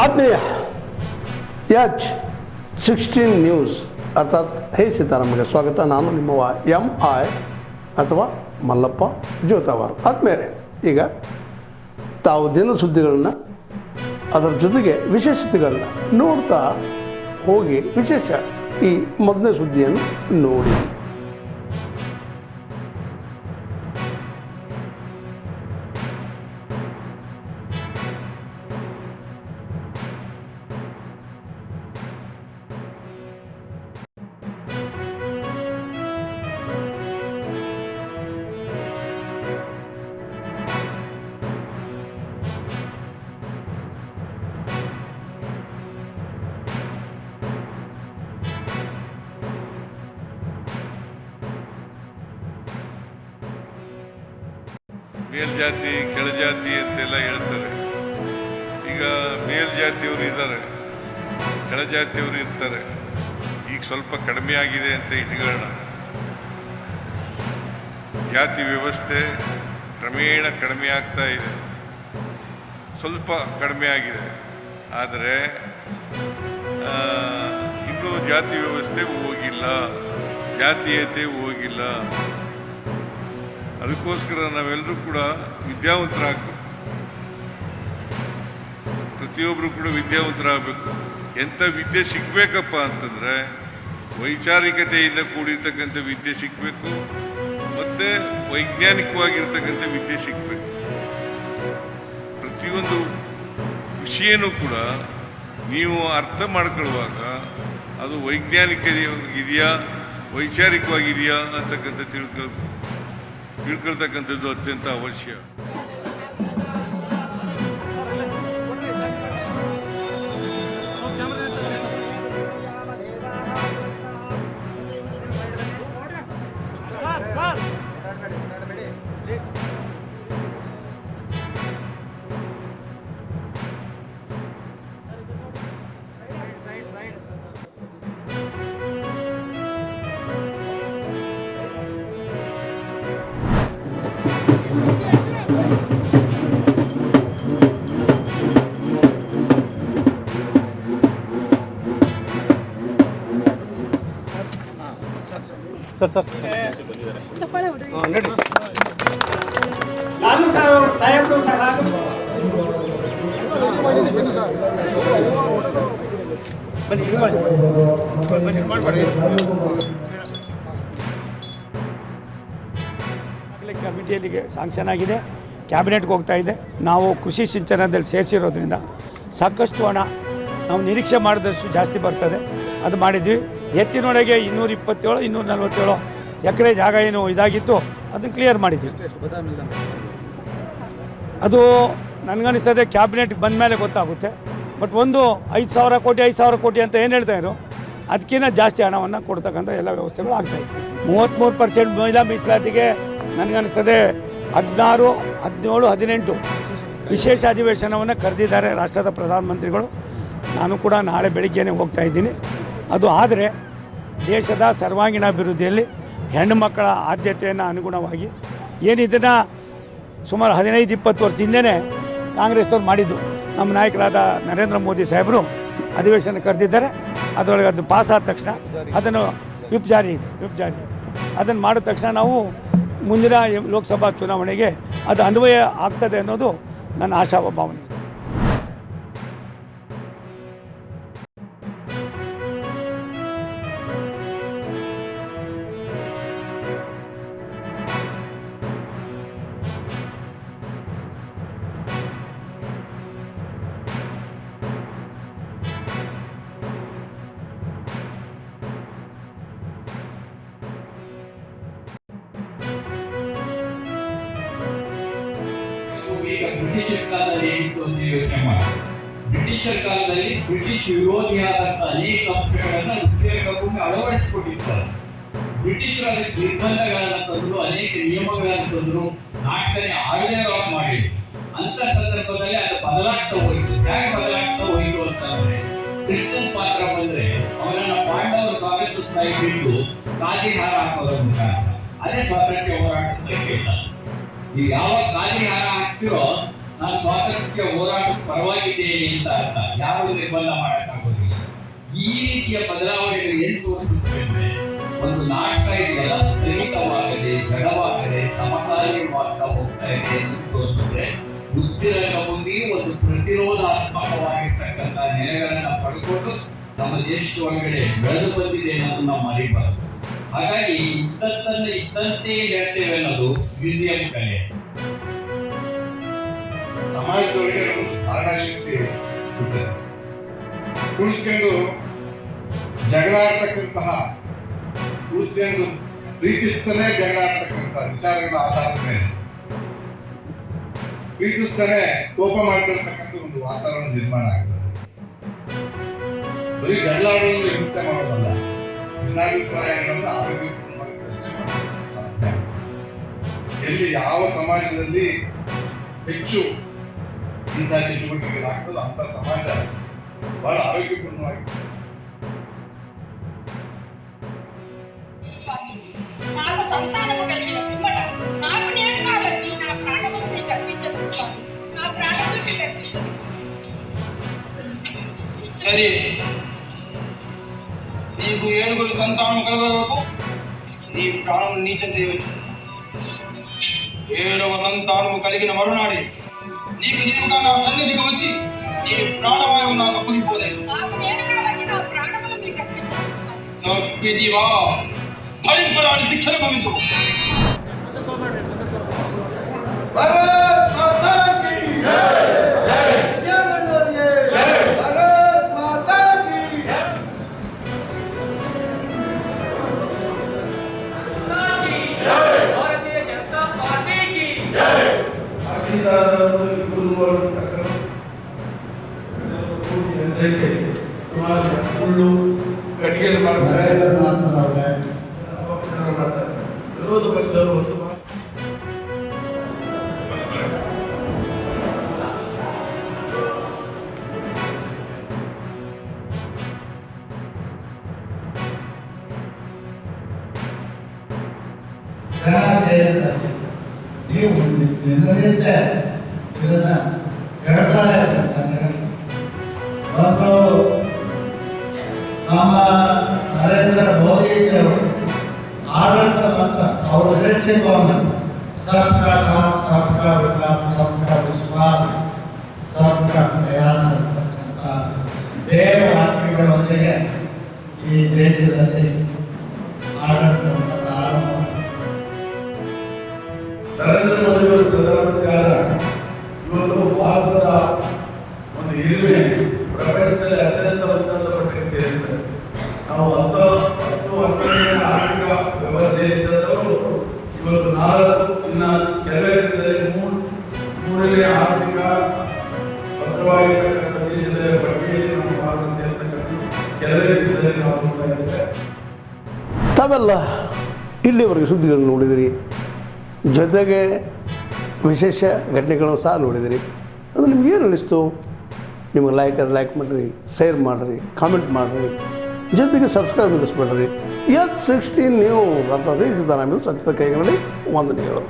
ಆತ್ಮೀಯ H16 news ಅರ್ಥಾತ್ ಹೇ ಸೀತಾರಾಮಗೆ ಸ್ವಾಗತ. ನಾನು ನಿಮ್ಮವ MI ಅಥವಾ ಮಲ್ಲಪ್ಪ ಜೋತಾವಾರ್. ಆದ್ಮೇಲೆ ಈಗ ತಾವು ದಿನ ಸುದ್ದಿಗಳನ್ನ ಅದರ ಜೊತೆಗೆ ವಿಶೇಷತೆಗಳನ್ನ ನೋಡ್ತಾ ಹೋಗಿ ವಿಶೇಷ ಈ ಮೊದಲನೇ ಸುದ್ದಿಯನ್ನು ನೋಡಿ. ಮೇಲ್ಜಾತಿ ಕೆಳಜಾತಿ ಅಂತೆಲ್ಲ ಹೇಳ್ತಾರೆ. ಈಗ ಮೇಲ್ಜಾತಿಯವರು ಇದ್ದಾರೆ, ಕೆಳಜಾತಿಯವರು ಇರ್ತಾರೆ. ಈಗ ಸ್ವಲ್ಪ ಕಡಿಮೆ ಆಗಿದೆ ಅಂತ ಇಟ್ಕೊಳ್ಳೋಣ. ಜಾತಿ ವ್ಯವಸ್ಥೆ ಕ್ರಮೇಣ ಕಡಿಮೆ ಆಗ್ತಾ ಇದೆ, ಸ್ವಲ್ಪ ಕಡಿಮೆ ಆಗಿದೆ. ಆದರೆ ಇನ್ನೂ ಜಾತಿ ವ್ಯವಸ್ಥೆ ಹೋಗಿಲ್ಲ, ಜಾತೀಯತೆ ಹೋಗಿಲ್ಲ. ಅದಕ್ಕೋಸ್ಕರ ನಾವೆಲ್ಲರೂ ಕೂಡ ವಿದ್ಯಾವಂತರಾಗಬೇಕು. ಪ್ರತಿಯೊಬ್ಬರು ಕೂಡ ವಿದ್ಯಾವಂತರಾಗಬೇಕು. ಎಂಥ ವಿದ್ಯೆ ಸಿಗಬೇಕಪ್ಪ ಅಂತಂದರೆ ವೈಚಾರಿಕತೆಯಿಂದ ಕೂಡಿರ್ತಕ್ಕಂಥ ವಿದ್ಯೆ ಸಿಗಬೇಕು, ಮತ್ತು ವೈಜ್ಞಾನಿಕವಾಗಿರ್ತಕ್ಕಂಥ ವಿದ್ಯೆ ಸಿಗಬೇಕು. ಪ್ರತಿಯೊಂದು ವಿಷಯನೂ ಕೂಡ ನೀವು ಅರ್ಥ ಮಾಡ್ಕೊಳ್ಳುವಾಗ ಅದು ವೈಜ್ಞಾನಿಕವಾಗಿದೆಯಾ ವೈಚಾರಿಕವಾಗಿದೆಯಾ ಅಂತಕ್ಕಂಥ ತಿಳ್ಕೊಳ್ತಕ್ಕಂಥದ್ದು ಅತ್ಯಂತ ಅವಶ್ಯ. ಸರ್ ಲಾಲು ಸಾಹೇಬ್ರು ಕಮಿಟಿಯಲ್ಲಿಗೆ ಸ್ಯಾಂಕ್ಷನ್ ಆಗಿದೆ, ಕ್ಯಾಬಿನೆಟ್ಗೆ ಹೋಗ್ತಾ ಇದೆ. ನಾವು ಕೃಷಿ ಸಿಂಚನದಲ್ಲಿ ಸೇರಿಸಿರೋದ್ರಿಂದ ಸಾಕಷ್ಟು ಹಣ ನಾವು ನಿರೀಕ್ಷೆ ಮಾಡಿದಷ್ಟು ಜಾಸ್ತಿ ಬರ್ತದೆ. ಅದು ಮಾಡಿದ್ವಿ. ಎತ್ತಿನೊಳಗೆ 227 247 ಎಕರೆ ಜಾಗ ಏನು ಇದಾಗಿತ್ತು ಅದನ್ನು ಕ್ಲಿಯರ್ ಮಾಡಿದ್ವಿ. ಅದು ನನಗನ್ನಿಸ್ತದೆ ಕ್ಯಾಬಿನೆಟ್ಗೆ ಬಂದ ಮೇಲೆ ಗೊತ್ತಾಗುತ್ತೆ. ಬಟ್ ಒಂದು 5,000 ಕೋಟಿ ಅಂತ ಏನು ಹೇಳ್ತಾಯಿದ್ರು, ಅದಕ್ಕಿಂತ ಜಾಸ್ತಿ ಹಣವನ್ನು ಕೊಡ್ತಕ್ಕಂಥ ಎಲ್ಲ ವ್ಯವಸ್ಥೆಗಳು ಆಗ್ತಾಯಿತ್ತು. 33% ಮಹಿಳಾ ಮೀಸಲಾತಿಗೆ ನನಗನ್ನಿಸ್ತದೆ 16, 17, 18 ವಿಶೇಷ ಅಧಿವೇಶನವನ್ನು ಕರೆದಿದ್ದಾರೆ ರಾಷ್ಟ್ರದ ಪ್ರಧಾನಮಂತ್ರಿಗಳು. ನಾನು ಕೂಡ ನಾಳೆ ಬೆಳಿಗ್ಗೆನೇ ಹೋಗ್ತಾ ಇದ್ದೀನಿ. ಅದು ಆದರೆ ದೇಶದ ಸರ್ವಾಂಗೀಣ ಅಭಿವೃದ್ಧಿಯಲ್ಲಿ ಹೆಣ್ಣು ಮಕ್ಕಳ ಆದ್ಯತೆಯನ್ನು ಅನುಗುಣವಾಗಿ ಏನಿದನ್ನು ಸುಮಾರು 15-20 ವರ್ಷ ಹಿಂದೆಯೇ ಕಾಂಗ್ರೆಸ್ನವ್ರು ಮಾಡಿದ್ದು. ನಮ್ಮ ನಾಯಕರಾದ ನರೇಂದ್ರ ಮೋದಿ ಸಾಹೇಬರು ಅಧಿವೇಶನ ಕರೆದಿದ್ದಾರೆ. ಅದರೊಳಗೆ ಅದು ಪಾಸ್ ಆದ ತಕ್ಷಣ ಅದನ್ನು ವಿಪ್ ಜಾರಿ ಇದೆ. ಅದನ್ನು ಮಾಡಿದ ತಕ್ಷಣ ನಾವು ಮುಂದಿನ ಲೋಕಸಭಾ ಚುನಾವಣೆಗೆ ಅದು ಅನ್ವಯ ಆಗ್ತದೆ ಅನ್ನೋದು ನನ್ನ ಆಶಾಭಾವನೆ. ಬ್ರಿಟಿಷರ್ ಕಾಲದಲ್ಲಿ ಏನಿತ್ತು ಅಂತ ಯೋಚನೆ ಮಾಡಿ, ಬ್ರಿಟಿಷರ್ ಕಾಲದಲ್ಲಿ ಬ್ರಿಟಿಷ್ ವಿರೋಧಿಯಾದಂಥ ಅನೇಕ ಅಂಶಗಳನ್ನು ಉದ್ಯೋಗಕ್ಕೂ ಅಳವಡಿಸಿಕೊಂಡಿರ್ತಾರೆ. ಬ್ರಿಟಿಷರಲ್ಲಿ ನಿರ್ಬಂಧಗಳನ್ನು ತಂದರು, ಅನೇಕ ನಿಯಮಗಳನ್ನು ತಂದರು, ನಾಟಕನೇ ಆಡಳಿತವಾಗಿ ಮಾಡಿದ್ರು. ಅಂತ ಸಂದರ್ಭದಲ್ಲಿ ಅದು ಬದಲಾಗ್ತಾ ಹೋಯಿತು. ಹೇಗೆ ಬದಲಾಗ್ತಾ ಹೋಯಿತು ಅಂತಂದ್ರೆ, ಕೃಷ್ಣನ್ ಪಾತ್ರ ಬಂದ್ರೆ ಅವನನ್ನ ಪಾಂಡವರು ಸ್ವಾಗತಿಸ್ತಾ ಇದ್ದು ಕಾದಿ ಹಾರ ಹಾಕೋದ್ರ ಮುಖಾಂತರ. ಅದೇ ಸ್ವಾತಂತ್ರ್ಯ ಹೋರಾಟದ ಸಂಕೇತ. ನೀವು ಯಾವ ಕಾದಿ ಹಾರ ಹಾಕ್ತಿರೋ ನಾನು ಸ್ವಾತಂತ್ರ್ಯ ಹೋರಾಟ ಪರವಾಗಿದ್ದೇನೆ ಅಂತ ಅರ್ಥ. ಯಾರು ನಿರ್ಬಂಧ ಮಾಡಕ್ಕಾಗೋದಿಲ್ಲ. ಈ ರೀತಿಯ ಬದಲಾವಣೆಗಳು ಏನು ತೋರಿಸುತ್ತೆ ಅಂದ್ರೆ, ಒಂದು ನಾಟಕ ಇದೆಲ್ಲ ಸ್ಥಗಿತವಾಗದೆ, ಜಡವಾಗದೆ, ಸಮಕಾಲೀನವಾಗ್ತಾ ಹೋಗ್ತಾ ಇದೆ ಎಂದು ತೋರಿಸುತ್ತೆ. ವೃತ್ತಿರಂಗ ಮುಂದೆ ಒಂದು ಪ್ರತಿರೋಧಾತ್ಮಕವಾಗಿರ್ತಕ್ಕಂಥ ನೆಲೆಗಳನ್ನ ಪಡ್ಕೊಂಡು ನಮ್ಮ ದೇಶದ ಒಳಗಡೆ ಬೆಳೆದು ಬಂದಿದೆ ಅನ್ನೋದನ್ನ ಮರಿಬಾರದು. ಹಾಗಾಗಿ ಇದ್ದದ್ದನ್ನು ಇದ್ದಂತೆ ಹೇಳ್ತೇವೆ ಅನ್ನೋದು ಮ್ಯೂಸಿಯಂ ಕಲೆ. ಸಮಾಜದೊಳಗೆ ಒಂದು ಧಾರಣಾಶಕ್ತಿ ಕುಳಿತುಕೊಂಡು ಜಗಳ ಆಡ್ತಕ್ಕಂತಹ, ಕುಳಿತುಕೊಂಡು ಪ್ರೀತಿಸ್ತಾನೆ ಜಗಳ ಆಡ್ತಕ್ಕಂಥ ವಿಚಾರಗಳ ಆಧಾರದ ಮೇಲೆ ಪ್ರೀತಿಸ್ತಾನೆ ಕೋಪ ಮಾಡ್ಕೊಳ್ತಕ್ಕಂಥ ಒಂದು ವಾತಾವರಣ ನಿರ್ಮಾಣ ಆಗ್ತದೆ. ಬರೀ ಜಗಳ ಆಡೋದು ಹಿಂಸೆ ಮಾಡೋದಲ್ಲ, ಭಿನ್ನಾಭಿಪ್ರಾಯಗಳನ್ನು ಆರೋಗ್ಯಪೂರ್ಣವಾಗಿ ಚರ್ಚೆ ಮಾಡೋದಕ್ಕೆ ಸಾಧ್ಯ. ಎಲ್ಲಿ ಯಾವ ಸಮಾಜದಲ್ಲಿ ಹೆಚ್ಚು ಇಂಥ ಚಟುವಟಿಕೆಗಳಾಗ್ತದೋ ಅಂತ ಸಮಾಜ ಬಹಳ ಆರೋಗ್ಯಪೂರ್ಣವಾಗಿ. నాకు సంతానము కలిగిన పిమ్మట నాకు నేను కాబట్టి నా ప్రాణములు మీకు అర్పించదు స్వామి, నా ప్రాణములు మీకు అర్పించదు. సరే, నీకు 7 సంతానం కలగరకు నీ ప్రాణం నీచందేవి. 7వ సంతానము కలిగిన మరునాడే నీవుగా నా సన్నిధికి వచ్చి నీ ప్రాణవాయువు నాకు అప్పగిపోలేదు. నాకు నేను కాబట్టి నా ప్రాణములు మీకు అర్పించదు. తప్పిదివా, భరింపరాని శిక్షణ భవించు. ಸುಳ್ಳು ಕಟ್ಟಿಗೆలు ಮಾಡ್ತಾರೆ, ವಿರೋಧ ಪಕ್ಷದವರು ಒಂದು ನೀವು ದಿನನಿತ್ಯ ಇದನ್ನ ಹೇಳ್ತಾರೆ ಇರ್ತಾರೆ. ಮತ್ತು ನಮ್ಮ ನರೇಂದ್ರ ಮೋದಿಜಿಯವರು ಆಡಳಿತ ಮಾತ್ರ ಅವರ ದೃಷ್ಟಿಕೋನ ಸಬ್ಕಾ ಸಾಥ್, ಸಬ್ಕಾ ವಿಕಾಸ್, ಸಬ್ಕಾ ವಿಶ್ವಾಸ್, ಸಬ್ಕಾ ಪ್ರಯಾಸ ಅಂತಕ್ಕಂಥ ದೇವ ವಾಕ್ಯಗಳೊಂದಿಗೆ ಈ ದೇಶದಲ್ಲಿ ಆಡಳಿತವನ್ನು ಪ್ರಾರಂಭ. ನರೇಂದ್ರ ಮೋದಿ ಅವರು ಪ್ರಧಾನಮಂತ್ರಿ ಆದ ಇವತ್ತು ಭಾರತದ ಒಂದು ಹಿರಿಮೆ ಪ್ರಪಂಚದಲ್ಲಿ ಅತ್ಯಂತ ಉನ್ನತ ಮಟ್ಟಕ್ಕೆ ಸೇರಿದ್ದಾರೆ. ನಾವು 10-12ನೇ ಆರ್ಥಿಕ ವ್ಯವಸ್ಥೆ ಇದ್ದಂಥವರು ಇವತ್ತು 4, ಇನ್ನು ಕೆಲವೇ ದಿನದಲ್ಲಿ 3ನೇ ಆರ್ಥಿಕ ಭದ್ರವಾಗಿರ್ತಕ್ಕಂಥ ದೇಶದ ಪಟ್ಟಿಯಲ್ಲಿ ನಮ್ಮ ಭಾರತ ಸೇರ್ತಕ್ಕಂಥ ಕೆಲವೇ ದಿವಸದಲ್ಲಿ ನಾವು ನೋಡ್ತಾ ಇದ್ದೇವೆ. ತಾವೆಲ್ಲ ಇಲ್ಲಿವರೆಗೆ ಸುದ್ದಿಗಳನ್ನು ನೋಡಿದಿರಿ, ಜೊತೆಗೆ ವಿಶೇಷ ಘಟನೆಗಳನ್ನು ಸಹ ನೋಡಿದಿರಿ. ಅದು ನಿಮ್ಗೆ ಏನು ಅನ್ನಿಸ್ತು? ನಿಮಗೆ ಲೈಕ್ ಮಾಡಿರಿ, ಶೇರ್ ಮಾಡಿರಿ, ಕಾಮೆಂಟ್ ಮಾಡಿರಿ, ಜೊತೆಗೆ ಸಬ್ಸ್ಕ್ರೈಬ್ ಮಾಡಿಸ್ಬೇಡ್ರಿ. H16 ನ್ಯೂಸ್ ಅರ್ಥಾತ್ ಸಿದ್ದರಾಮಯ್ಯ ಸತ್ಯದ ಕೈಗಳಲ್ಲಿ ವಂದನೆಗಳು.